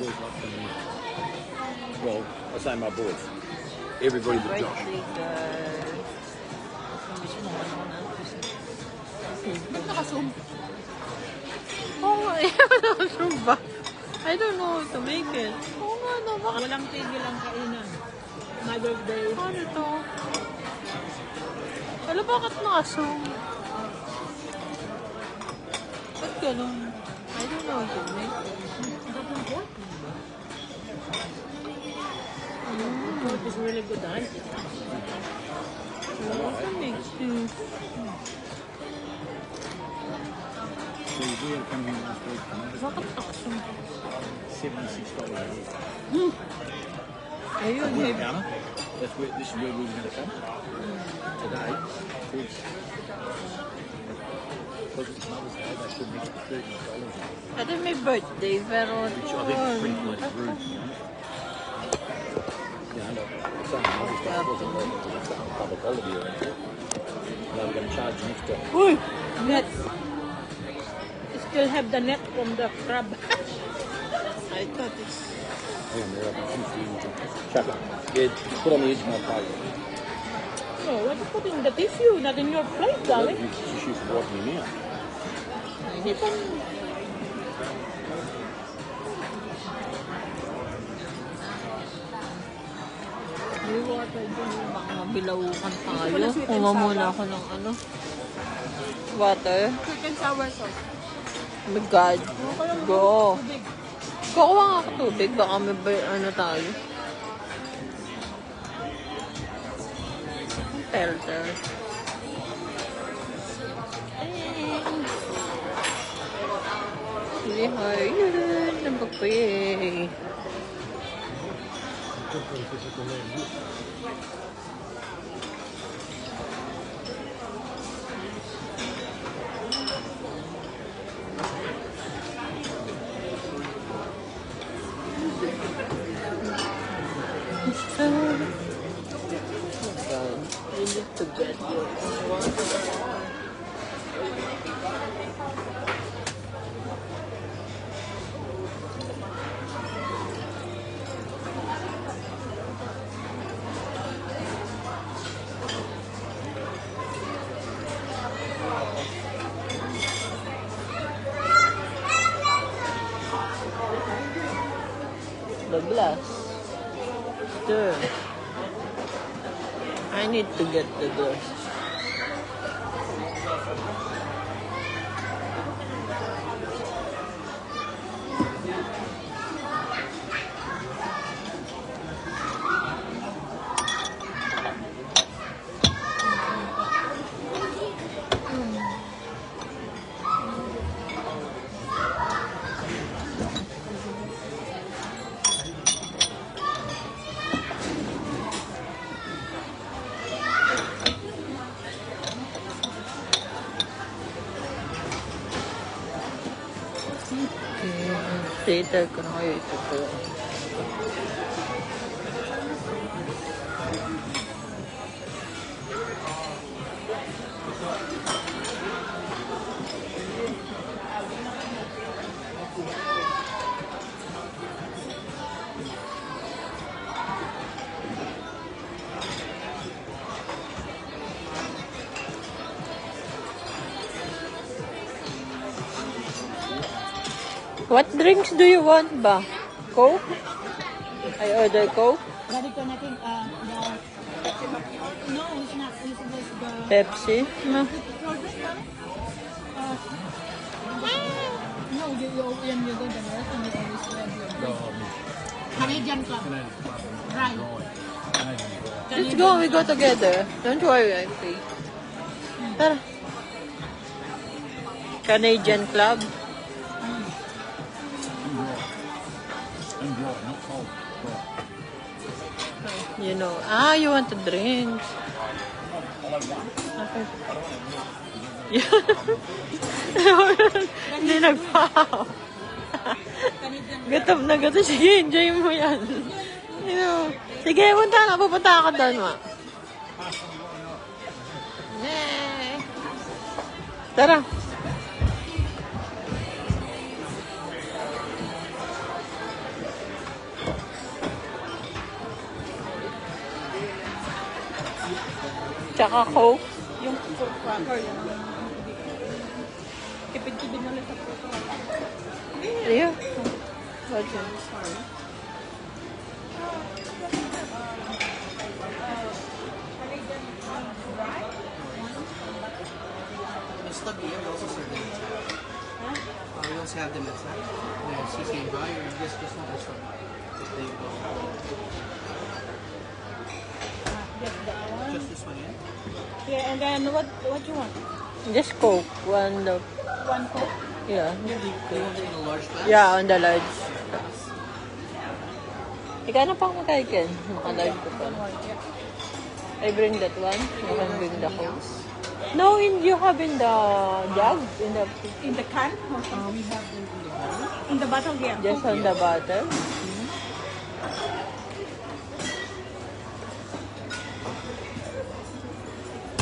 boys like coming in. Well, I say my boys. Everybody but Josh. Ba't naka-zoom? Oo nga, nakasum ba? I don't know how to make it. Oo nga, no, bakit? Walang tigil ang kainan. Mother's Day. Ano to? Wala, bakit nakasum? Ba't ganun? I don't know how to make it. Pork is really good, right? What makes you? So we had come here last week. Bakit nakasum? $76. Ayun, Wood may... counter. This is where we were going to come today. Because it's Mother's Day, they put an extra $30. I think may birthday, pero... Which I think is pretty bloody rude, to be honest. Yeah, look, it's only Mother's Day, it wasn't worth it. It's a public holiday or anything. They were going to charge an extra. Uy! Net! Still have the net from the crab. I thought it's... Hang on, they're up in 50. Chuck it. Yeah, put on the edge of my plate. No, what you put in the tissue, not in your plate, darling. Use tissue for wiping your mouth. Baka mabilaukan tayo. Kuma muna ako ng ano. Water. Sweet and sour sauce. Oh my God. Go. Kukuha nga ako tubig. Baka may ano tayo. Filter. Sige, hi. Yun. Nabagpay. You need to get your water. The glass. Stir. I need to get the glass. Later ko na kayo ito po. What drinks do you want ba? Coke? I order Coke? Daddy ko natin, no, it's not. It's the... Pepsi? No. No, you go the rest and you always have your Canadian Club. Right. Let's go, we go together. Don't worry, I pay. Tara. Canadian Club. You know, you want to drink. Okay. Hindi nagpahaw. Gutom na gutom. Sige, enjoy mo yan. You know. Sige, pupunta ako doon, ma. Tara. Tsaka Coke. Yung pork cracker, yan ang tipid-tipid na lang sa pork cracker. Ayun. What's it? Sorry. Stop here, we also serve them inside. We also have them inside. The sisig bar, just not this one. There you go. Just that one. Just this one, yeah? Yeah, and then what you want? Just Coke. One. One Coke? Yeah. Do you want it in a large glass? Yeah, on the large. Ikaw na pa ako makaikin. Naka-large ko pa. Yeah. I bring that one. You can bring the Coke. No, you have in the jug? In the can? We have them in the bottle. In the bottle, yeah. Just on the bottle?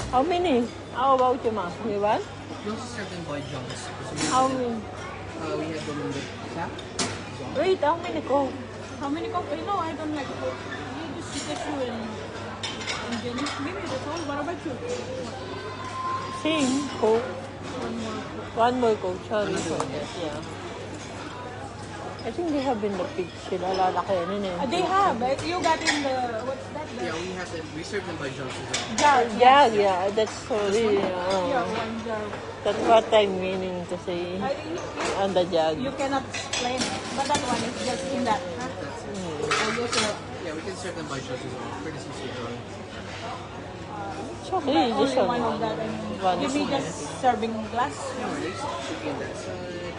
How many? How about you, ma? You want? We also serve them by junks. How many? We have them in the tap. Wait, how many Coke? How many Coke? No, I don't like Coke. You just Pikachu and Jenny. Maybe that's all. What about you? Same Coke. One more Coke. One more Coke. Sorry for that. Yeah. I think they have in the pig sila. Lalaki yun eh. They have. You got in the, what's that? Yeah, we have them. We serve them by junks as well. Jar. Yeah, yeah. That's sorry. Yeah, one jar. That's what I'm meaning to say. On the jug. You cannot explain it. But that one is just in that. Huh? We also have, yeah, we can serve them by junks as well. For the sisig bar. It's okay. Only Just one of that. One Give is me fine. just serving glass. No worries. Should be in that side.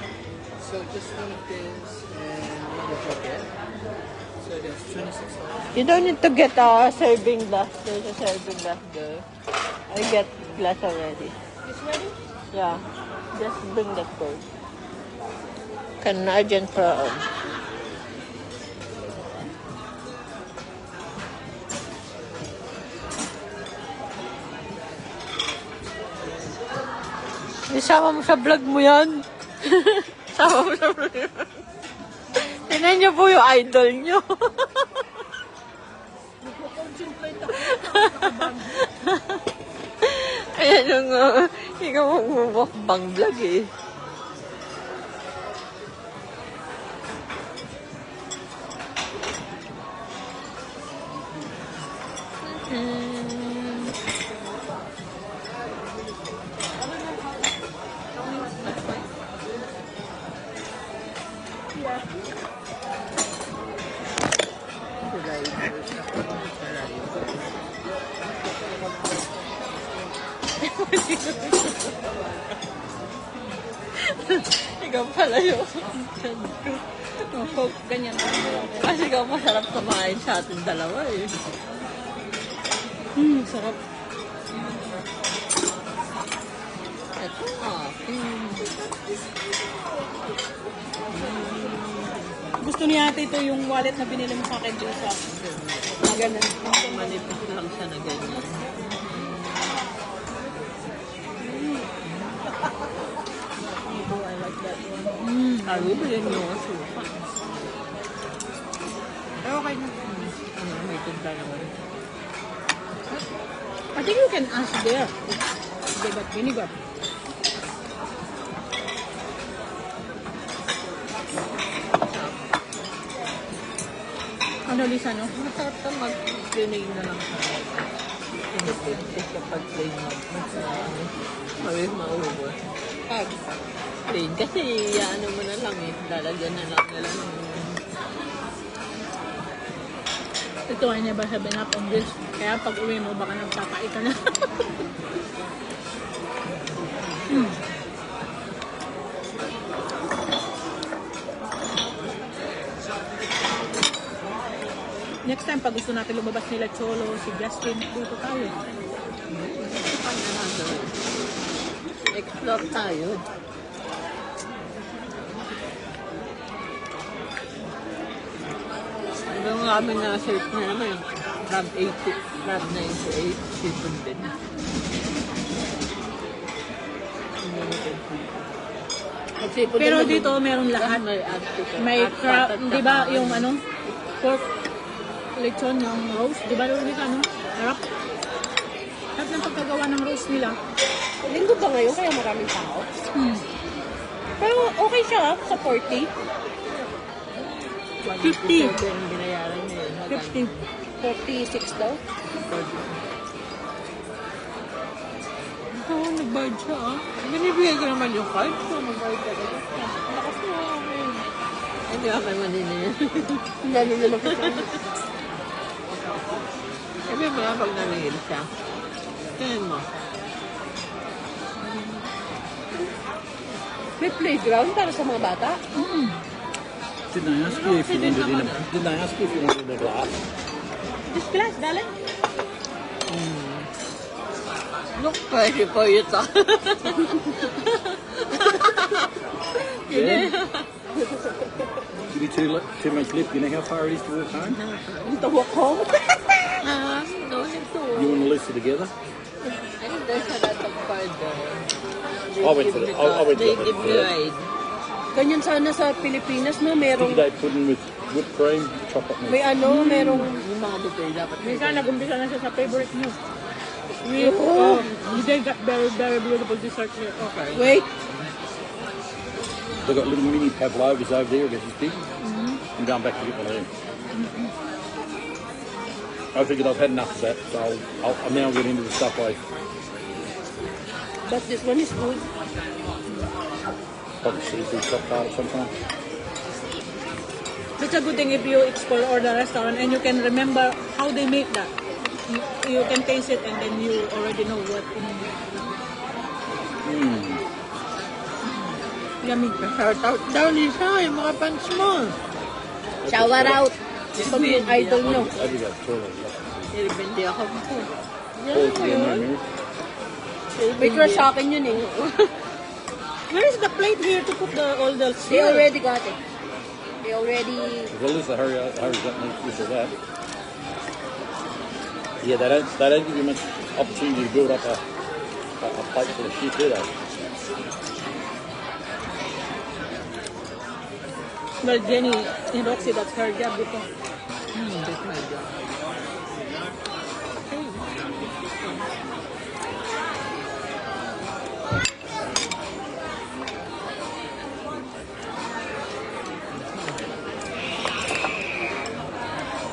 So just one of this and one of chocolate. So that's $26. You don't need to get a serving glass. There's a serving glass there. I get glass already. It's ready? Yeah. Just bring that Coke. Can urgent for Isama mo sa vlog mo yan. Isama mo sa vlog. Tingnan niyo po yung idol niyo. Ayan yung ikaw magmumukbang vlog eh. Ikaw pala yung Coke, ganyan. kasi ikaw masarap kumain sa ating dalawa eh. Sarap. Ito Gusto ni ate ito yung wallet na binili mo sa akin dito sa ganun. manipis lang siya na ganyan. I like that one. Sabi ba yun yung supa? Pero okay na. May tinta naman. I think you can ask there. They got vinegar. Ano, Lisa, no? Masarap ka mag-plain na lang sa pinipintis kapag plain maubos. Pag. Plain kasi ano mo na lang eh. Lalagyan na lang nila ng Ito ay never have enough of this. Kaya pag uwi mo, baka nagpapai ka na. Next time, pag gusto natin lumabas nila Cholo, si Justin, dito tayo. explore tayo. Hanggang kami na-search na naman, crab 80, crab 98, seafood din. Pero dito meron lahat. May crab, di ba yung ano, pork lechon, yung roast, di ba yung ano, harap? At ng pagkagawa ng roast nila. Linggo ba ngayon kaya maraming tao? Pero okay siya sa 40. 50. Yung binayaran niya yun. 50. 46 daw. Oo, nag-bayad siya ah. Binibigay ko naman yung card. So, mag-bayad ka talaga. Lakas mo okay. Hindi ako kay Manila yan. Lalo na lang kasi. Sabi mo yan pag nanihil siya. Tingin mo. May playground para sa mga bata. Didn't I ask you if you wanted in a, didn't I ask you if you wanted in a glass? This glass, darling. Look, pwede po ito. Give you too much lip. You know how far it is to walk home? Dito walk home. No need to. You and Melissa together? I think there's a lot of card there. I went to the- I went to They the- give me ride. Ganyan sana sa Pilipinas, no? Merong, Big day pudding with whipped cream, chocolate milk. may ano, merong, Yung mga buffet dapat. Minsan, nag-umpisa na siya sa favorite niyo. oh, They got very, very beautiful dessert here. Okay. wait. They've got little mini pavlovas over there, I guess it's big. I'm going back to get one of them. I figured I've had enough of that, so I'll now get into the stuff I But this one is good. probably seafood chop tart sometimes. It's a good thing if you explore or the restaurant and you can remember how they make that. You can taste it and then you already know what in Yummy. Shout out daw ni siya, yung mga fans mo. Shower out. Pag yung idol nyo. I do go to the toilet. Nilibindi ako po. All together, Mary. May crush sa akin yun eh. Where is the plate here to put all the They cereal? already got it. They already... Well, Alyssa hurries up and eats this or that. Yeah, they don't give you much opportunity to build up a plate full of shit, do they? Well, Jenny and Roxy, that's her job. Ito. That's my job.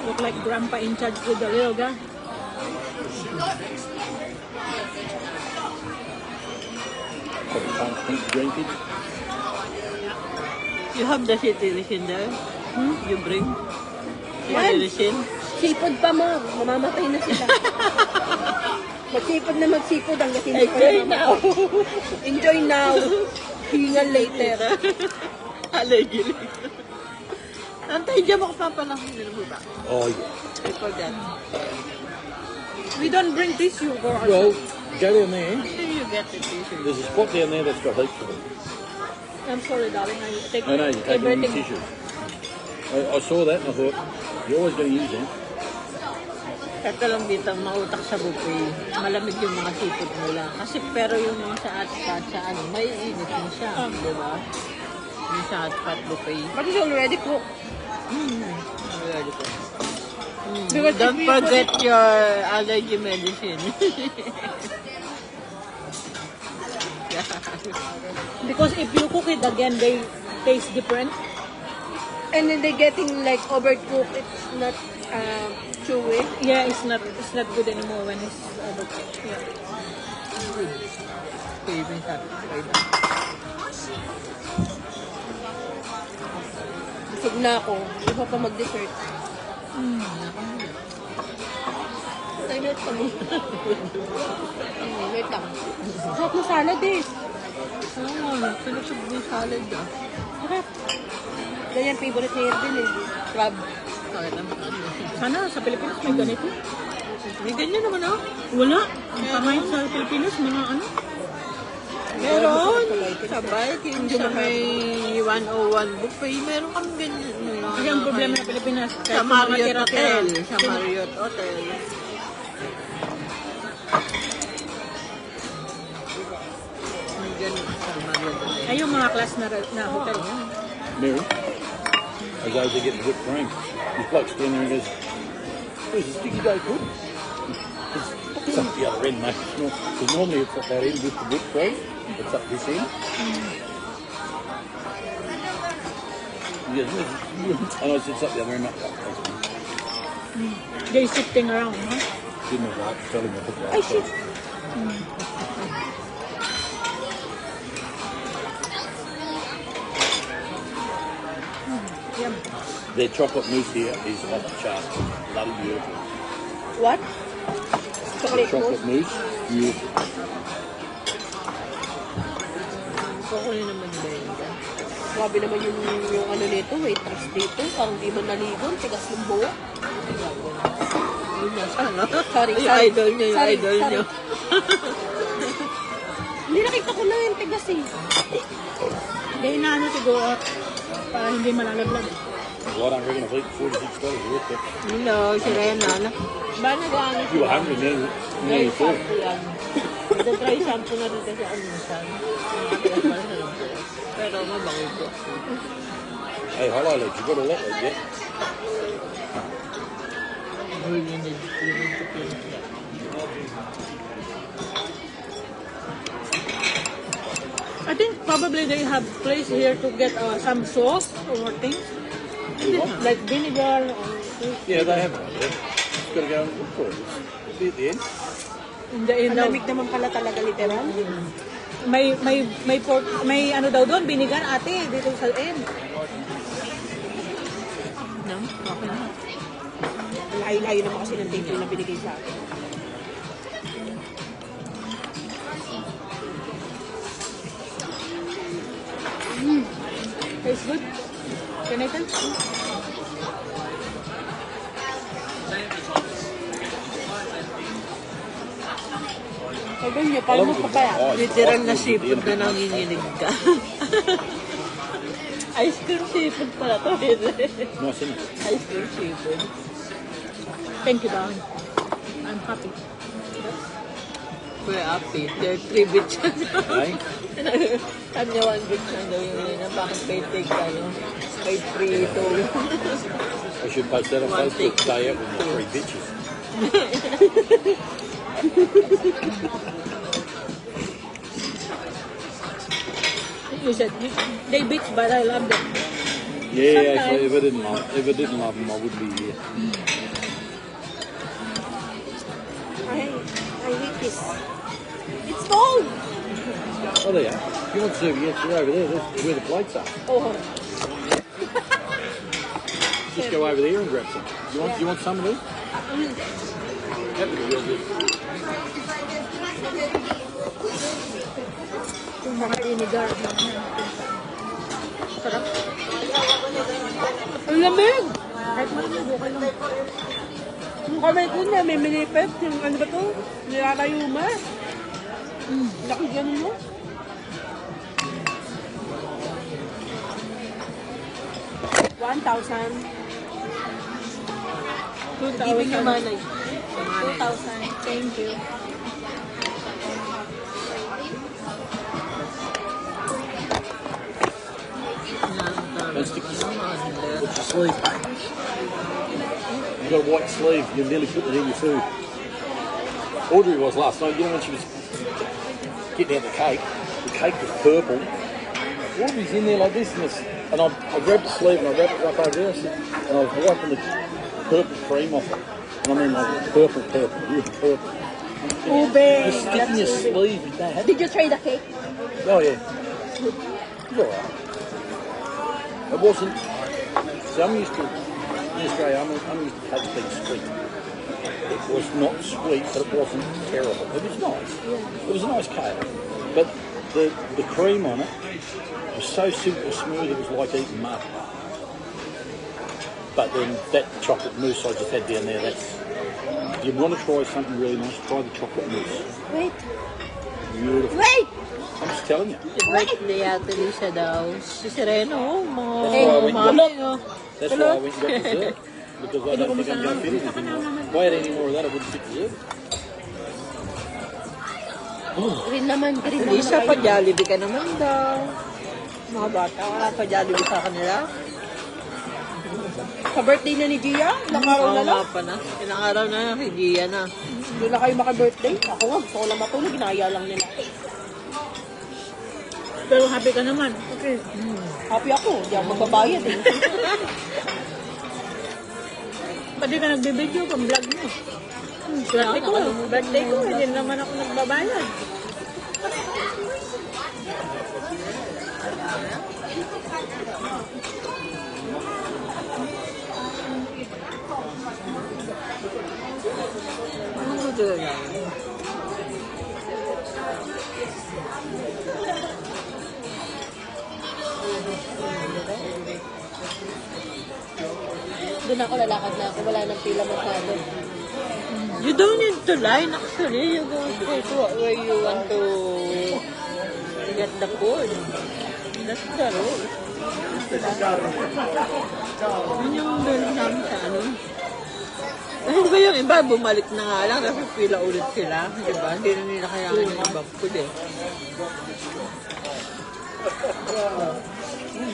Look like grandpa in charge with the little guy. Probably can't think the green kids. You have the citizen there? You bring? Yan. Citizen? Sipod pa mo. Mamamatay na sila. Magsipod na magsipod hanggang hindi pa Enjoy namamatay. now! Enjoy now. Hingal later. Allergy. Antay, diyan ako papalang nilubuta. Oh, yeah. I forgot. We don't bring tissue for us. Well, go down there. Sure you get the t-shirt. There's a spot down there that's got heaps of them. I'm sorry, darling. I take I know, you take them in everything. tissues. I saw that and I thought, you're always going to use them. Ito lang dito, mautak sa buffet. Malamig yung mga seafood nila. Kasi pero yung mga sa hotpot sa ano, may init din siya. Di ba? Yung sa hotpot buffet. But it's already cooked. Ready po. Because Don't if you forget your allergy medicine. Because if you cook it again, they taste different. And then they're getting like overcooked. It's not chewy. Yeah, it's not good anymore when it's yeah. Craving satisfied. Busog na ako. Iba pa mag-dessert. Ay, wait pa mo. Wait lang. Sarap na salad eh. Oo, pinusog yung salad ah. Sarap. Ganyan favorite ni Erwin eh. Crab. Kaya lang Sana sa Pilipinas may ganito. may ganyan naman ah. Wala. Ang pangay sa Pilipinas, mga ano. Meron. Sabay, yung sa may 101 buffet, meron kami ganyan. Kasi ang problema ng Pilipinas, Sa kahit Marriott mga tira-tira, Hotel. Sa Marriott Hotel. May ganun sa Marriott Hotel. ay yung mga class na hotel. Mary, I was over to get the whipped cream. This bloke standing there and goes, where's the sticky dough pudding? It's It's up the other end, mate. Because normally it's at that end with the whipped cream. It's up this end. Yeah, and I said it's up the other end. They shifting around, huh? Didn't know that. Tell him I put that. Ay, shit. Yum. Their chocolate mousse here is off the chart. Bloody beautiful. What? The Chocolate chocolate mousse? mousse, beautiful. Kukunin naman ba yun? Grabe naman yung ano nito, waitress dito. Parang di man naligon, tigas ng buhok. Yun na sana. Sorry, Yung sorry. idol niyo, yung Sorry, idol sorry. niyo. Hindi nakita ko lang yung tigas eh. Hindi inaano siguro para hindi malalaglag. Well, I don't reckon I've eaten $46 worth it. Hello, si Rena. Ba nag-ano You were hungry now. Dry Nearly full. shampoo yan. Ito-try shampoo na rin kasi ang minsan. Pero mabango ito. Hey, hello, Lex. You got all that, Lex, yeah? You need to clean it. I think probably they have place here to get some sauce or things. Like vinegar or Yeah, they have one there. Just got to go and look for it. It'll be at the end. in the Ang lamig naman pala talaga literal. may ano daw doon, binigan ate dito sa end. No? Okay na. Ang layo-layo naman kasi ng table na binigay sa akin. Tastes good. Can I tell? Sabi niyo, paano mo pa kaya? Oh, it's Literal na awesome. seafood na nanginginig ka. Ice cream seafood pala to. Nice, isn't it? Ice cream seafood. Thank you, darling. I'm happy. We're happy. There are 3 bits. Hey? Kanya 1 bits na daw yung nina. Bakit may take ano? May free ito. I should post that on One Facebook. tick. Day out with my 3 bitches. You said they bitch, but I love them. Yeah, Sometimes. actually, if I didn't love them, I wouldn't be here. I hate this. It's cold! Oh, there you are. If you want serviettes, they're over there. That's where the plates are. Oh, Just go over there and grab some. You want some of these? That would be real good. Yung mga vinegar. Sarap. ang lamig! Kahit malamig, okay lang. Yung kamay ko na, may minipet. Yung ano ba to? Nilalayo mo. Laki ganun mo. $1,000. 2,000. Giving you money. 2,000. Thank you. Don't stick your sleeve. You've got a white sleeve. You're nearly putting it in your food. Audrey was last night. You know when she was getting out the cake was purple. Audrey's in there like this, and I grabbed the sleeve and I wrapped it up over there. And I was wiping the purple cream off it. And I mean like purple, real purple. Ube. Just sticking your sleeve in that. Did you try the cake? Oh yeah. It's alright. It wasn't. See, I'm used to in Australia. I'm used to cake being sweet. It was not sweet, but it wasn't terrible. It was nice. It was a nice cake, but the cream on it was so super smooth. It was like eating mud. But then that chocolate mousse I just had down there. That's. If you want to try something really nice, try the chocolate mousse. Wait. Beautiful. Wait! I'm just telling you. Si birthday Ate Lisa daw. Si Sereno, oh, That's why I went and mami, oh. That's why I went and got dessert. Because I don't think I'm going to fit anything more. If I had any more of that, I wouldn't fit dessert. Green naman, green naman. Lisa, pa Jollibee ka naman daw. Mga bata, wala pa Jollibee sa kanila. Sa birthday na ni Gia, ilang araw na Oo lang. nga pa na. Ilang araw na, hindi yan na. Doon na kayo maka-birthday. Ako nga, gusto ko lang matulog. Ginaya lang nila. Pero happy ka naman. Okay. Happy ako. Hindi ako magbabayad eh. Pati ka nagbibideo pang vlog mo. Swerte ko. Birthday ko. Hindi naman ako nagbabayad. Ano ko talaga? Doon ako lalakad na ako. Wala nang pila masyado. You don't need to line actually. You go straight to where you want to get the food. That's the rule. Yun yung doon namin sa ano. Ay, di ba yung iba, bumalik na nga lang kasi pila ulit sila. Di ba? Hindi na nila kailangan yung ibang food eh.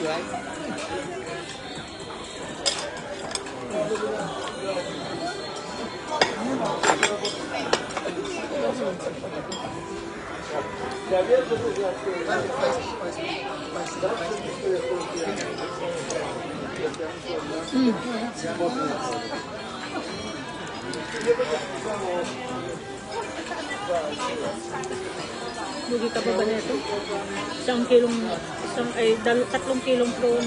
Right? Lugi ka pa ba nito? 3 kilong prawn,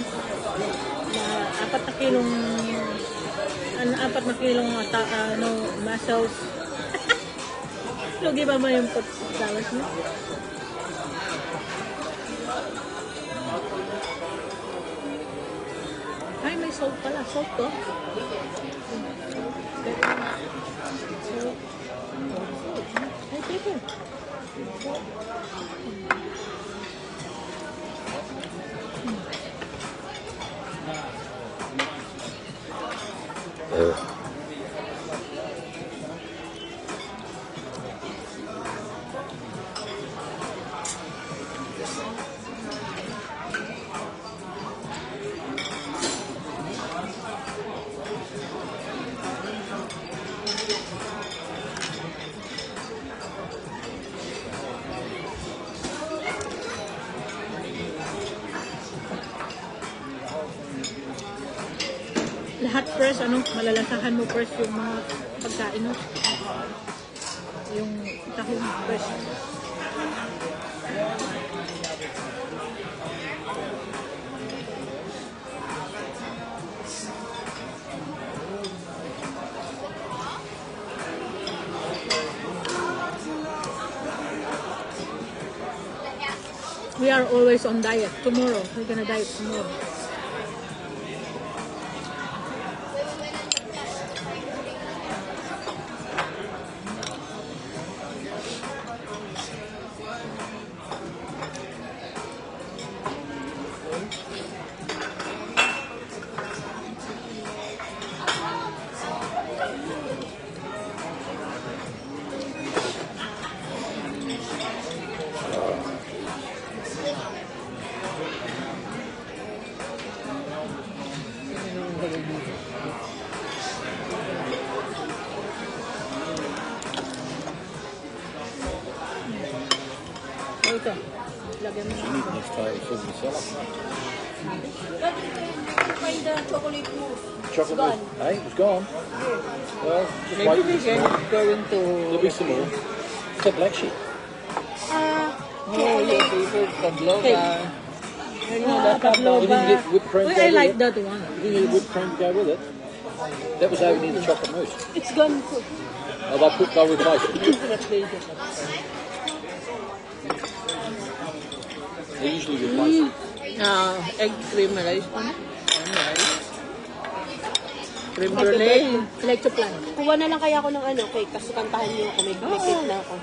4 na kilong mussels. Lugi ba yung dalas mo? Ay, may salt pala. Salt to. Ay, pepper. Lahat first, malalasahan mo first yung mga pagkain mo. Yung tahong first. We are always on diet. Tomorrow, we're gonna diet tomorrow. Ito, lagyan mo You na. need next time for the salad. Find the chocolate mousse. Chocolate mousse. Hey, it was gone. Well, just Maybe wait. we can going to... There'll be some more. It's a black sheep. Oh, your favorite Pavlova. You know that Pavlova. You didn't get whipped cream to Uy, go I with like it. that one. You didn't get whipped cream to go with it. That was over near the chocolate mousse. It's gone too. Oh, they'll replace it. Replace it. They usually replace it. Egg cream rice. Cream brulee. Like to plan. Kuha na lang kaya ako ng cake kasi kantahan niyo ako. May cake na ako.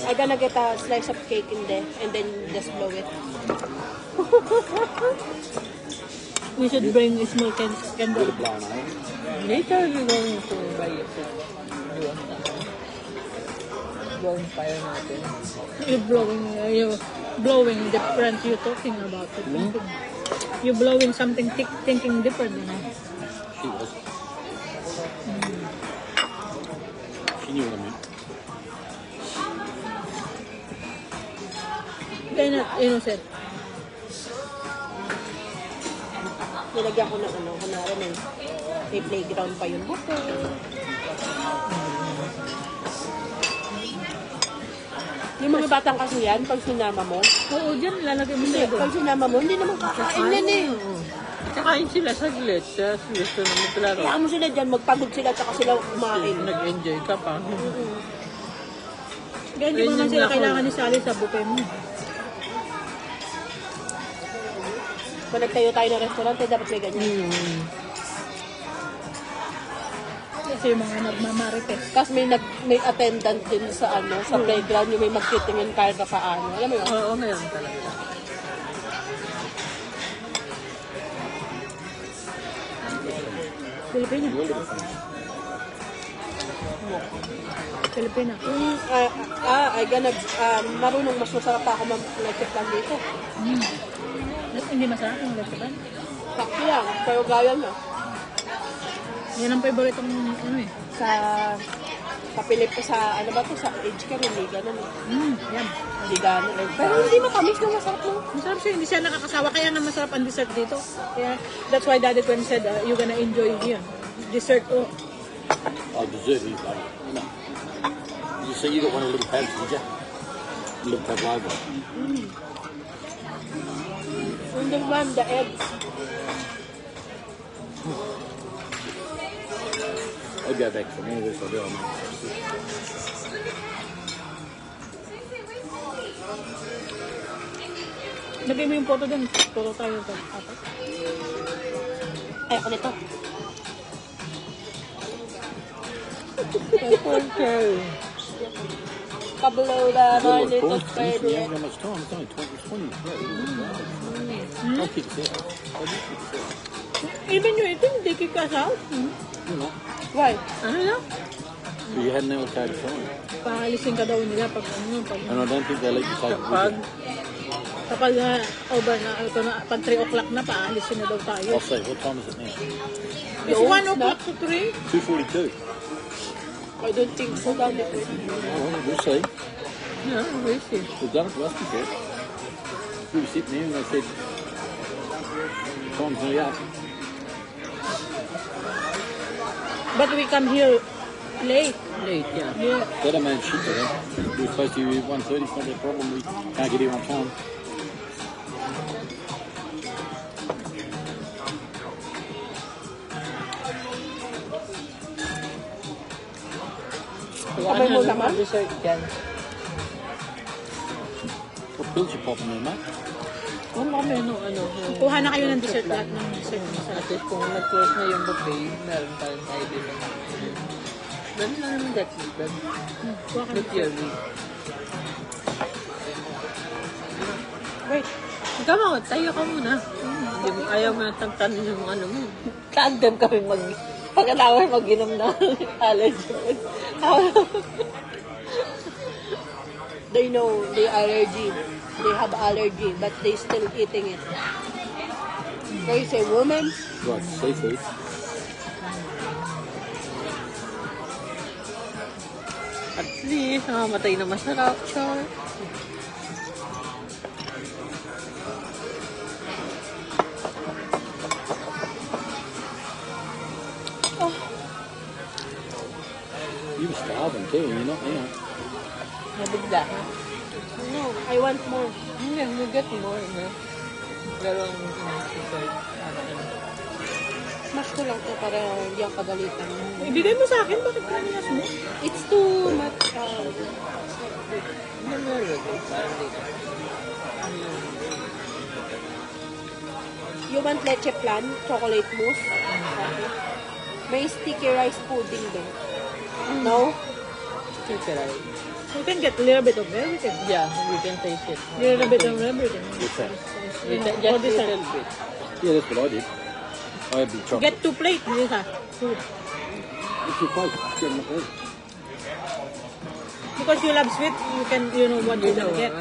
I'm gonna get a slice of cake in there and then just blow it. We should bring a small candle. Bit of blown, eh? Later we're going to buy it. Bonfire natin. You're blowing different. You're talking about it. You're blowing something, thinking different. She was. You know what I mean? They're not innocent. Nilagyan ko ng ano, kunwari may playground pa yung buffet. Yung mga batang kasi yan, pag sinama mo, Oo, dyan lalagay mo hindi, nila doon. pag sinama mo, hindi naman kakain yan eh. Kakain sila saglit. Tapos gusto na maglaro. Kaya mo sila dyan, magpagod sila, tsaka sila kumain. Nag-enjoy ka pa. Kaya hindi mo naman sila kailangan ni Sally sa buffet mo. Kung nagtayo tayo ng restaurant, eh, dapat may ganyan. Kasi yung mga nagmamarites. Tapos may attendant din sa ano, sa playground, yung may magtitingin kahit na paano. Alam mo yun? Oo, ngayon talaga. Pilipina. Pilipina. Marunong mas masarap pa ako mag-restaurant dito. Hindi masarap yung restaurant. Sakto lang, pero gaya na. Yan ang favorite ng ano eh. Sa Pilip ko sa, ano ba to, sa age ka rin, hindi ganun eh. Yan. Hindi ganun eh. Pero hindi matamis na masarap mo. Masarap siya, hindi siya nakakasawa. Kaya nga masarap ang dessert dito. Kaya, that's why Daddy Gwen said, you're gonna enjoy here. Dessert, oh. Oh, dessert is like, you know. You see, you got one of the little pads, did you? Little pavlova. Number one, the eggs. I'll go back for more of this, I do. Lagay mo yung photo dun. Photo tayo dun. Apat. Ay, ako nito. Pabloda, my Little little corn, you haven't favorite. got much time. It's only 20. I'll kick this out. I'll just kick this out. Even you eating, they kick us out. You know, Why? Ano lang? you had an allocated time. Paalisin ka daw nila pag ano, pag And I don't think they let you take it with Pag, you. kapag over na, ito na, pag 3 o'clock na, paalisin na daw tayo. I'll say, what time is it now? It's 1 o'clock to 3. 2:42. I don't think so. Down the way. Oh, we'll see. yeah, we see. We've done it to us before. We were sitting there and they said, time's nearly up. But we come here late. Late, yeah. Yeah. They don't manage shit to them. We're supposed to be here at 1:30, it's not their problem. We can't get here on time. Kamay mo naman? Dessert dyan. What pills you popping there, mate? Kung kami nung ano, Kuha na kayo ng dessert lahat ng dessert. at least kung nag-close na yung buffet, meron pa rin tayo dito. Meron lang naman that week. Kuha ka Not yearly. Wait. Ikaw mo, tayo ka muna. Hindi mo, ayaw mo na tagtanin yung ano mo. Tandem kami pag-alaway mag-inom na allergy. They know they allergy. They have allergy, but they still eating it. So you say, woman, Right, seafood. At least, nakamatay na masarap, char. You were starving too, and you're not now. Nabigla. no, I want more. Yeah, we get more, no? Pero ang dessert, Smash ko lang to para hindi ako pagalitan. Ibigay mo sa akin, bakit ka nilas mo? It's too much. hindi mo rin, parang dito. You want leche flan, chocolate mousse? Okay. May sticky rice pudding din. No? Chicken rice. You can get a little bit of everything. Yeah, we can taste it. A little bit of everything. What's that? We can, For just a dessert. little bit. Yeah, that's what I did. I had the chocolate. Get 2 plates, Lisa. Two. What's your place? Get them up there. Because you love sweet, you can, you know what you're gonna get.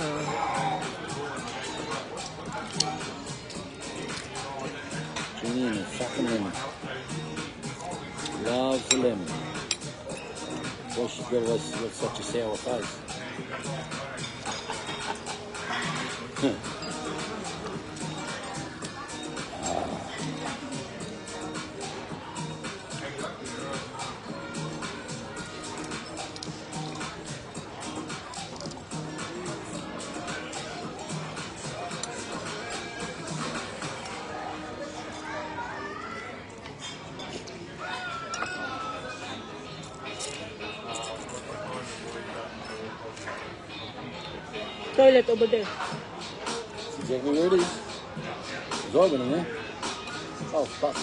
Jenny and a fucking lemon. Loves the lemon. Well, she's got such a sour face. Toilet over there. That's exactly where it is. There's organ in there. Oh, fuck.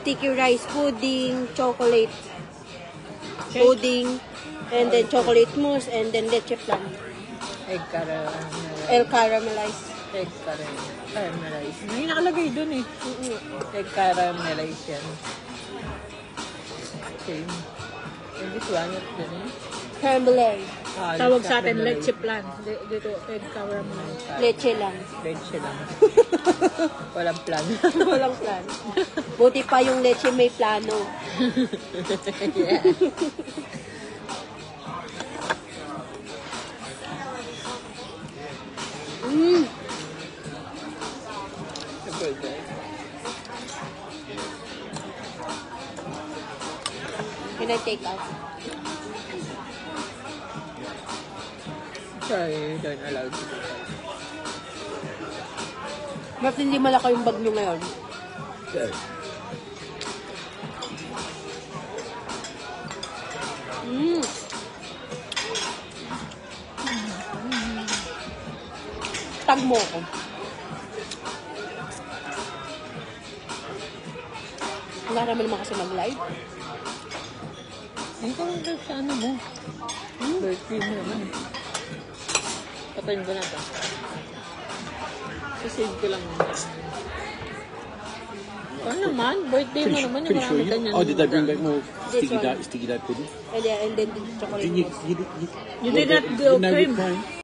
Sticky rice pudding, chocolate pudding, and then chocolate mousse, and then leche flan. Egg El caramelized. Egg caramelized. May nakalagay dun eh. Egg caramelized yan. Same. And this one, what's the name? Caramelay. Tawag sa atin, leche plan. Dito, egg caramel. Leche lang. Leche lang. Walang plan. Walang plan. Buti pa yung leche may plano. Yeah. Can I take out? Sorry, you don't allow to do that. Ba't hindi malaki yung bag nyo ngayon? Okay. Tag mo ako. Wala naman naman kasi mag-live. Ay, kung sa ano mo? Birthday mo naman. Patayin ko na ito. Sasave ko lang muna. Ano naman? Birthday mo naman. Yung marami ganyan. Oh, did they bring back more This one. sticky dye pudding? And then the chocolate Did you, mousse. you, You did not go no cream. whipped cream?